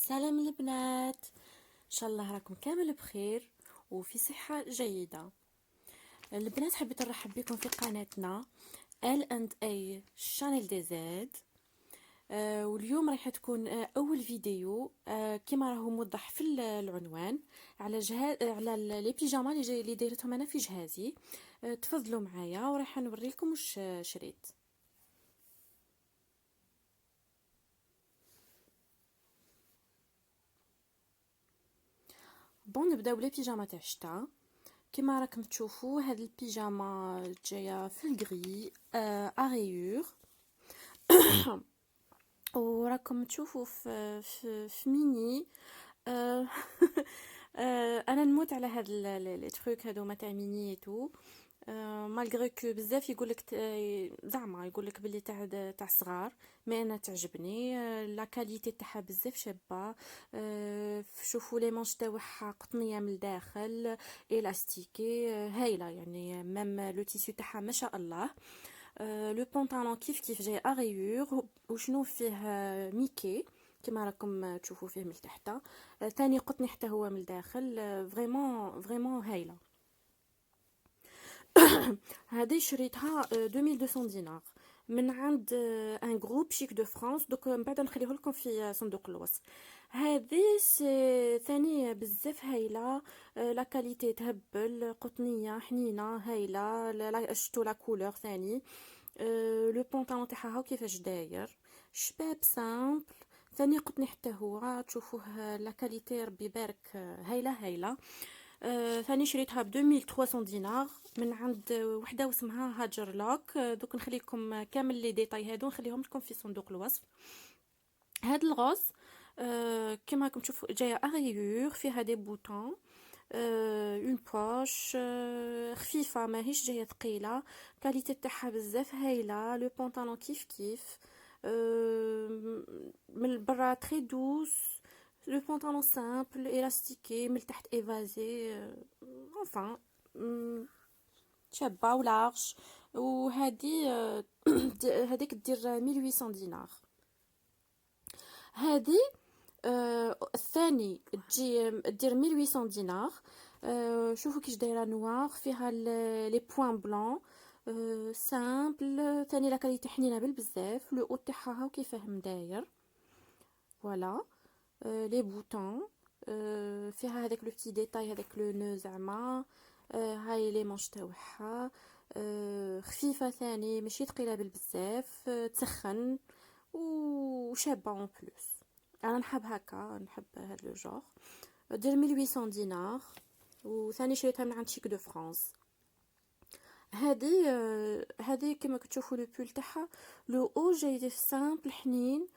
سلام البنات، ان شاء الله راكم كامل بخير وفي صحة جيدة. البنات حبيت نرحب بكم في قناتنا L&A شانيل دي زاد. واليوم راح تكون اول فيديو كما راهو موضح في العنوان على على لي بيجاما اللي دايرتهم انا في جهازي. تفضلوا معايا وراح نوريكم واش شريت. نبداو بلي بيجاما تاع الشتا. كما راكم تشوفوا هاد البيجاما جايه في الغري اغيور. وراكم تشوفوا في ميني. آه، انا نموت على هاد لي تروك هادو تاع ميني تو. مالغري كو بزاف يقولك زعما يقولك بلي تاع صغار، مي انا تعجبني. لا كاليتي تاعها بزاف شابه. شوفوا لي مانش تاعها قطنيه من الداخل، الاستيكي هايله يعني. ميم لو تيسو تاعها ما شاء الله. لو بونطالون كيف جاي اغيور وشنو فيه ميكي كما راكم تشوفوا فيه من تحت. ثاني قطني حتى هو من الداخل. فريمون هايله. هذه شريتها 2200 دينار من عند ان جروب شيك دو فرانس. دوك من بعد نخليه لكم في صندوق الوصف. هذه ثاني بزاف هايله. لا كاليتي تهبل، قطنيه حنينه هايله. شتو لا كولور ثاني. لو بونطالون تاعها هاو كيفاش داير، شباب سامبل. ثاني قطني حتى هو تشوفوه لا كاليتي ربي يبارك. هايله. ثاني شريتها ب 2300 دينار من عند وحده واسمها هاجر لوك. دوك نخليكم كامل لي ديتاي هادو نخليهم لكم في صندوق الوصف. هاد الغوز كما راكم تشوفوا جايه اغيور، فيها دي بوطون، اون بوش خفيفه ماهيش جايه ثقيله. كاليتي تاعها بزاف هايله. لو بونطالون كيف من برا تري دوس. لو بونطالون سامبل الاستيكي من التحت ايفازي. انفان شابه ولارج. وهذه هذيك دير 1800 دينار. هذه الثاني تجي دير 1800 دينار. شوفوا كيش دايره نوار، فيها لي بوين بلون سامبل. ثاني لا كاليتي حنينه بزاف. لو او تاعها هاو كيفاه مداير فوالا. لي بوطون فيها هذاك لو بتي ديتاي، هذاك لو نو زعما. هاي لي مانش تاعها خفيفه ثاني ماشي ثقيله بزاف. تسخن وشابه اون بلوس. انا نحب هكا، نحب هاد لو جور. دير 1800 دينار. وثاني شريتها من عند شيك دو فرانس. هذه كما كتشوفوا لو بول تاعها لو او جاي سامبل حنين.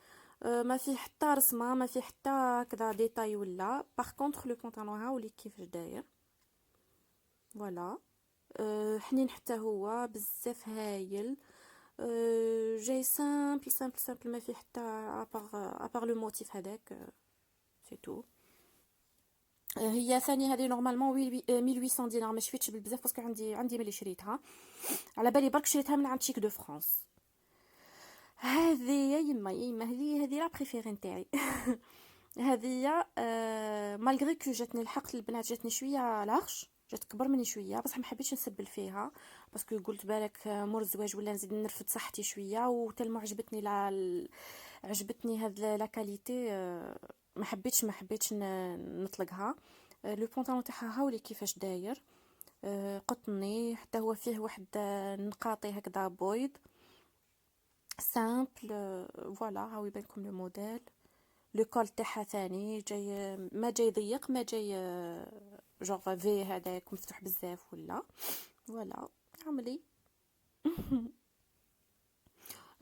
ما فيه حتى رسمه، ما فيه حتى كذا ديتاي ولا. باغ كونطخ لو بونطالون هاولي كيفاش داير فوالا. حنين حتى هو بزاف هايل. جاي سامبل ما فيه حتى ابار لو موتيف هذاك. سي تو. هي ثاني هذه نورمالمون 1800 دينار. ما شفتش بزاف باسكو عندي ملي شريتها على بالي برك شريتها من عند شيك دو فرانس. هذه يا يما هذه لا بريفيري نتاعي. هذه مالغري كو جاتني الحق البنات، جاتني شويه لارج، جات كبر مني شويه بصح ما حبيتش نسبل فيها باسكو قلت بالك مور الزواج ولا نزيد نرفد صحتي شويه. وتلمو عجبتني عجبتني هاد لا كاليتي. ما حبيتش نطلقها. لو بونطالون تاعها هاولي كيفاش داير. قطني حتى هو فيه واحد نقاطي هكذا بويض سامبل. فوالا هاو يبانكم لو موديل. لو كول تاعها ثاني جاي ما جاي ضيق، ما جاي جوغ في هذاك مفتوح بزاف ولا. فوالا عملي.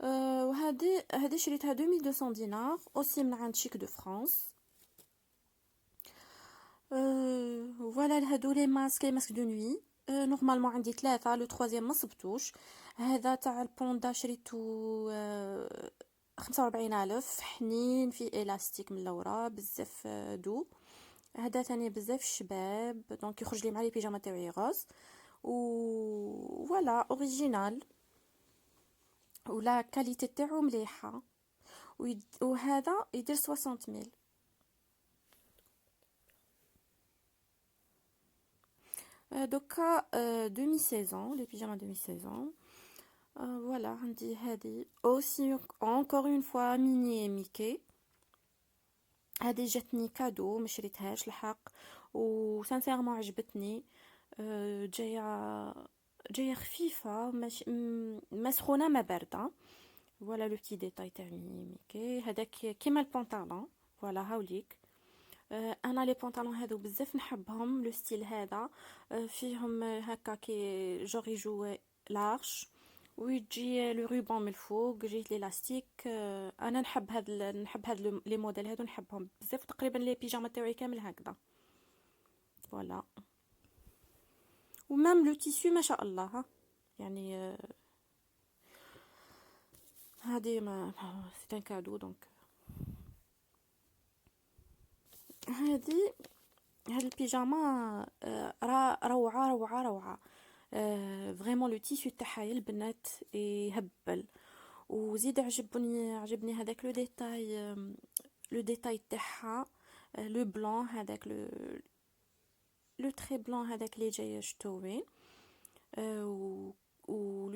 وهذه شريتها 2200 دينار اوسي من عند شيك دو فرانس. فوالا هادو لي ماسك دو نوي. نورمالمون عندي ثلاثة، لو تروازيام ما صبتوش. هذا تاع البوندا شريتو 45,000 حنين، في الاستيك من لورا بزاف دو. هذا ثاني بزاف شباب دونك يخرج لي مع لي بيجاما تاعي غوز. و فوالا اوريجينال ولا كاليتي تاعو مليحه. وهذا يدير 60,000. دوكا demi saison les pyjamas demi saison. فوالا عندي هذه aussi encore une fois ميني ميكي. هذه جاتني كادو ما شريتهاش الحق و سانسيرمون عجبتني. جايه خفيفه مش ما سخونه ما بارده. فوالا لو بتي ديتاي تاع ميني ميكي هذاك كيما البونطالون. فوالا هاوليك. انا لي بونطالون هذو بزاف نحبهم لو ستيل هذا. فيهم هكا كي جوغ يجو لارج ويجي لو روبون من الفوق جيت ليلاستيك. انا نحب هاد لي موديل هادو نحبهم بزاف تقريبا لي بيجاما تاعي كامل هكذا. فوالا ومام لو تيسو ما شاء الله ها يعني هذه ما سي ان كادو دونك. هذه هاد البيجاما روعه روعه روعه. فريمون لو تيسو تاعها يا البنات يهبل. وزيد عجبني هذاك لو ديتاي تاعها. لو بلون هذاك لو تري بلون هذاك اللي جاي شتوين. و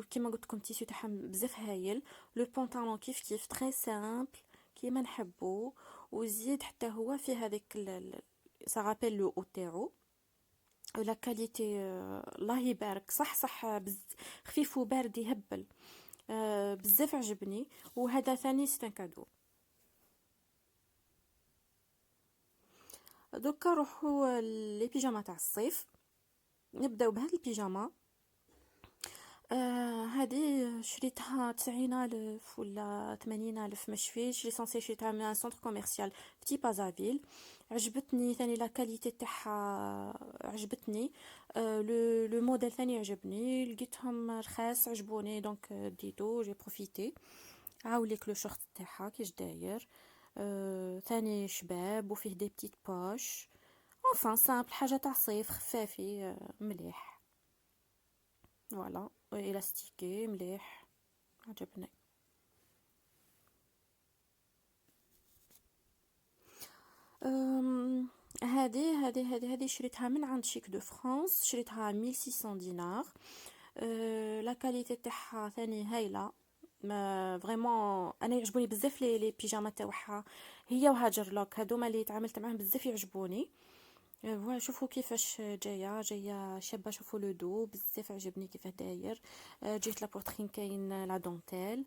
كيما قلت لكم تيسو تاعها بزاف هايل. لو بونطالون كيف تري سامبل كيما نحبو. وزيد حتى هو فيه هذيك سا رابيل لو او تاعو. لا كاليتي الله يبارك صح خفيف وبارد يهبل. بزاف عجبني وهذا ثاني سي كادو. دوكا نروحوا لي بيجاما تاع الصيف. نبداو بهاد البيجاما. هذه شريتها 90,000 ولا 80,000 مش فيش ليسونسي. شريتها من سونتر كوميرسيال في بازافيل. عجبتني ثاني لا كاليتي تاعها عجبتني. لو موديل ثاني عجبني لقيتهم رخاص عجبوني دونك ديتو جي بروفيتي. عاوليك لو شورت تاعها كيش داير. ثاني شباب وفيه دي بتيت بوش. enfin سامبل حاجه تاع صيف خفافي مليح. فوالا الاستيكي مليح عجبني. هذه شريتها من عند شيك دو فرانس. شريتها 1600 دينار. لا كاليتي تاعها ثاني هايله. ما فريمون انا يعجبوني بزاف لي بيجاما تاعها. هي وهاجر لوك هذوما اللي تعاملت معاهم بزاف يعجبوني. فوالا شوفوا كيفاش جايه شابه. شوفوا لو دو بزاف عجبني كيفاه داير. جيت لا بورترين كاين لا دونتيل.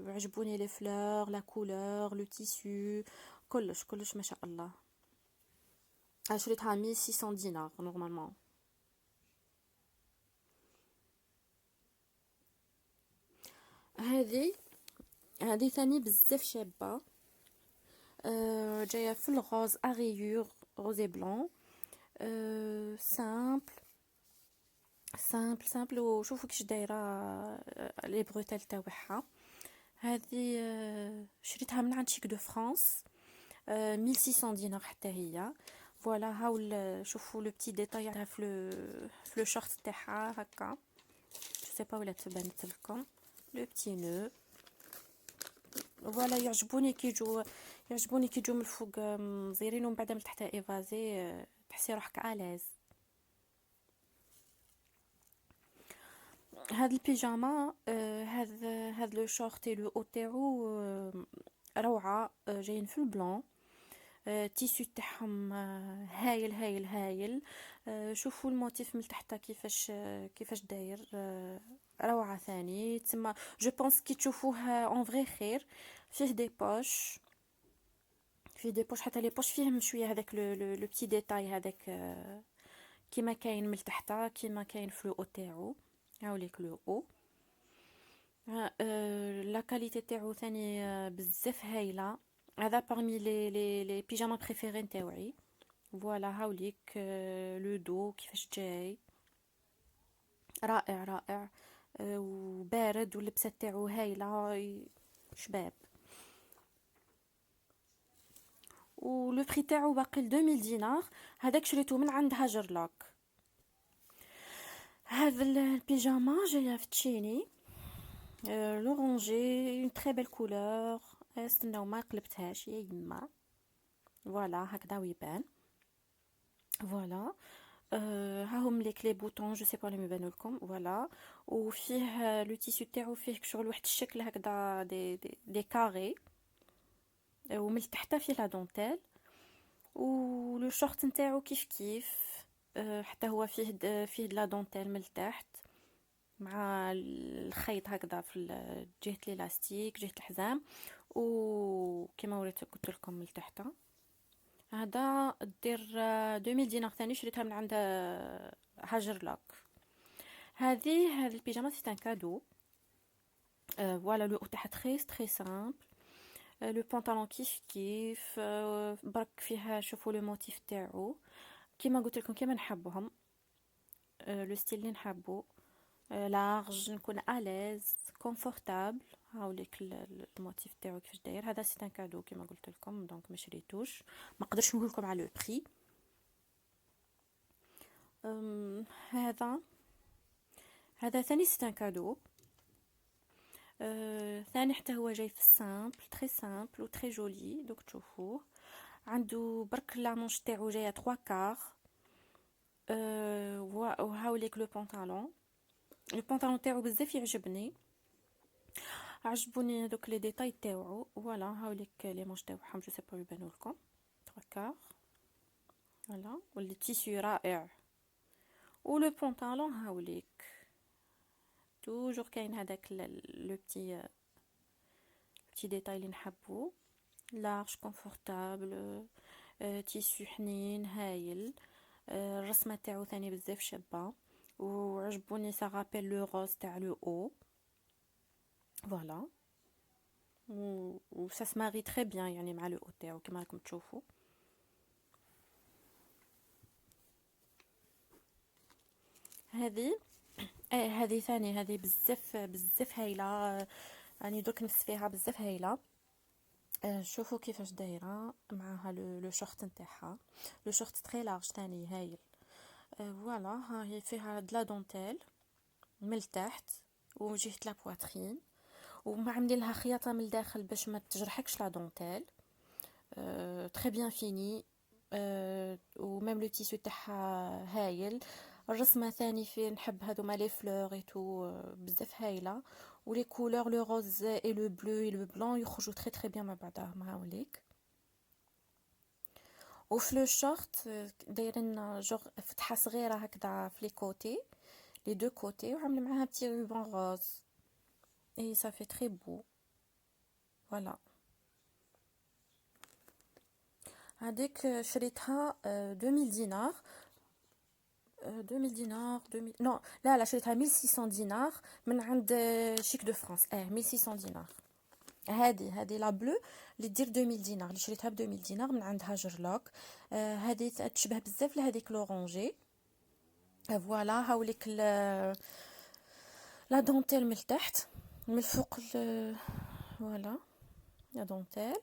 عجبوني لي فلور لا كولور لو تيسو كلش ما شاء الله. شريتها 1600 دينار نورمالمون. هذه ثاني بزاف شابه. جايه في الغوز اغيور روزي بلون. سامبل وشوفوا كيش دايره لي بروتال تاعها. هذه شريتها من عند شيك دو فرانس. 1600 دينار حتى هي. فوالا هاول شوفوا لو بتي ديتاي تاع في لو شورت تاعها هكا. جو سي با ولا تبانت لكم لو بتي نو. فوالا يعجبوني كي يجو من الفوق مزيرين ومن بعد من تحت ايفازي. تحسي روحك الاز. هاد البيجاما هاد لو شورت لو او تاعو روعه. جايين في البلون. تيسو تاعهم هايل هايل هايل. شوفوا الموتيف من تحت كيفاش داير. روعه ثاني تما جو بونس كي تشوفوه اون فري خير. فيه دي بوش حتى لي بوش فيهم شويه هذاك لو بتي ديتاي هذاك. كيما كاين من تحت كيما كاين في لو او تاعو. هاوليك لو او. لا كاليتي تاعو ثاني بزاف هايله. هذا parmi les pyjamas préférés تاوعي. فوالا هاوليك لو دو كيفاش جاي رائع. وبارد واللبسه تاعو هايله شباب. ولو بري تاعو باقي 2000 دينار. هذاك شريته من عند هاجر لوك. هذا البيجاما جايه في تشيني. لورانجي اون تري بيل كولور. استناو ما قلبتهاش يا يما. فوالا هكذا ويبان. فوالا ها هم لي كلي بوطون جو سي با لي مبانو لكم فوالا. وفيه لو تيسو تاعو فيه شغل واحد الشكل هكذا دي كاري، ومن تحت فيه لا دونتيل. ولو شورت نتاعو كيف كيف حتى هو فيه لا دونتيل من تحت مع الخيط هكذا في جهة الالاستيك جهة الحزام، وكما وريت قلت لكم من تحت. هذا دير 2000 دينار ثاني، شريتها من عند هاجر لوك. هذه البيجامه سي ان كادو. فوالا لو تاعها تري سامبل. لو بونطالون كيف كيف برك فيها. شوفوا لو موتيف تاعو كيما قلت لكم كيما نحبهم، لو ستيل اللي نحبو، لارج، نكون اليز كونفورتابل. هاوليك الموتيف تاعو كيفاش داير. هذا سي ان كادو كيما قلت لكم، دونك ما شريتوش، ما قدرش نقول لكم على لو بري. هذا ثاني سي ان كادو. ثاني حتى هو جاي في السامبل، تري سامبل و تري جولي. دوك تشوفوه عنده برك لامونش تاعو جايه 3 كار. وهاوليك لو بونطالون تاعو بزاف يعجبني، عجبوني دوك لي ديتاي تاعو. فوالا هاوليك لي مونش تاعهم جو سي با يبانو لكم 3 كار. فوالا واللي تيسيو رائع. ولو بونطالون هاوليك توجور كاين هذاك لو بتي ديتاي اللي نحبو، لارج كونفورتابل، تيسيو حنين هايل. الرسمه تاعو ثاني بزاف شابه، وعجبوني سا رابيل لو روز تاع لو او. فوالا و سا سماري تري بيان يعني مع لو او تاعو كما راكم تشوفوا. هذه هذه ثاني، هذه بزاف هايله، يعني دوك نفس فيها بزاف هايله. شوفوا كيفاش دايره معها لو شورت نتاعها. لو شورت تري لارج ثاني هايل. فوالا ها هي فيها دلا دونتيل من التحت وجهه لا بواترين، وما عاملين لها خياطه من الداخل باش ما تجرحكش لا دونتيل. تري بيان فيني. وميم لو تيسو تاعها هايل. الرسمه ثاني في نحب هذوما لي فلور اي تو بزاف هايله. ولي كولور لو روز اي لو بلو اي لو بلون يخرجوا تري بيان مع بعضهم. هاوليك وفي لو شورت دايرين جوغ فتحه صغيره هكذا في لي كوتي، لي دو كوتي، وعامل معاها بتي روبون روز اي ça fait très beau. voilà هذيك شريتها 2000 دينار. 2000 دينار 2000 نو لا شريتها 1600 دينار من عند شيك دو فرانس. 1600 دينار. هذه لا بلو اللي دير 2000 دينار، اللي شريتها ب 2000 دينار من عند هاجر لوك. هذه تشبه بزاف لهذيك لورانجي. فوالا هاوليك لا دونتيل من تحت من الفوق. فوالا لا دونتيل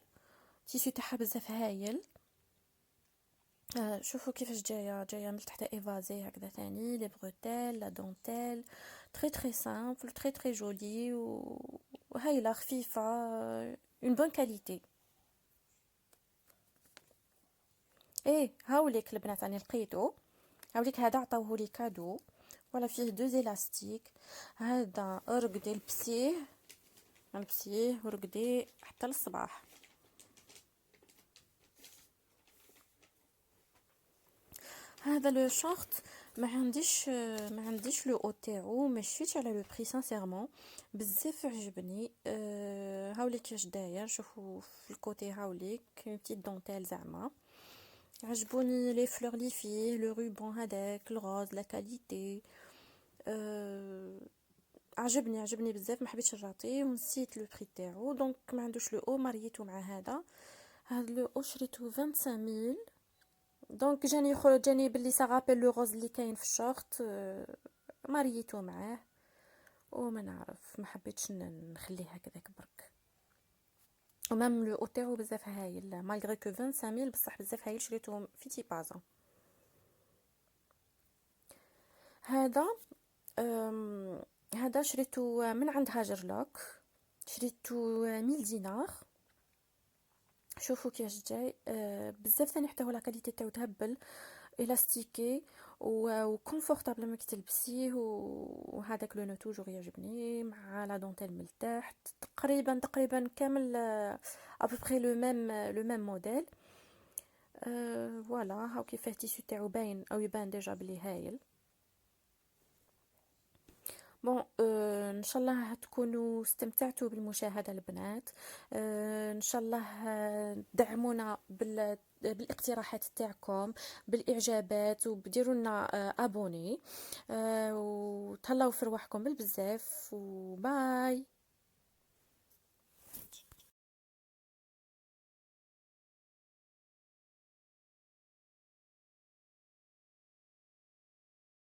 تيسو تاعها بزاف هايل. شوفوا كيفاش جايه من تحت ايفازي هكذا ثاني لي بروتيل لا دونتيل تري سامبل تري جولي وهايله خفيفه اون بون كاليتي. هاوليك البنات راني لقيتو. هاوليك هذا عطاوه لي كادو. ولا فيه دو زيلاستيك. هذا رقدي لبسيه ورقدي حتى للصباح. هذا لو شورت ما عنديش لو او تاعو، ما شفتش على لو بري سانسيرمون، بزاف عجبني. هاوليك كيفاش داير. شوفوا في الكوتي هاوليك بتي دونتيل زعما. عجبوني لي فلور لي فيه لو روبون هذاك الغوز لا كاليتي. عجبني بزاف، ما حبيتش نراطيه ونسيت لو بري تاعو، دونك ما عندوش لو او، مريته مع هذا لو او شريته 25000. دونك جاني باللي سا رابيل لو روز اللي كاين في الشورت. مريته معاه وما نعرف، ما حبيتش نخليه هكذاك برك. ومام لو او تاعو بزاف هايل مالغري كو 25000 بصح بزاف هايل. شريته في تي بازا. هذا هذا شريته من عند هاجر لوك. شريته 1000 دينار. شوفوا كيفاش جاي. بزاف ثاني حتى هو لا كاليتي تاعو تهبل الاستيكي وكونفورتابل لما تلبسيه، وهذاك لونو توجور يعجبني مع لا دونتيل من التحت. تقريبا كامل ابوبري لو ميم موديل. فوالا هاو كيفاه التيشو تاعو باين او يبان ديجا بلي هايل. بون ان شاء الله تكونوا استمتعتوا بالمشاهده البنات. ان شاء الله دعمونا بالاقتراحات تاعكم، بالاعجابات، وبديروا لنا ابوني. وتهلاو في رواحكم بالبزاف، وباي.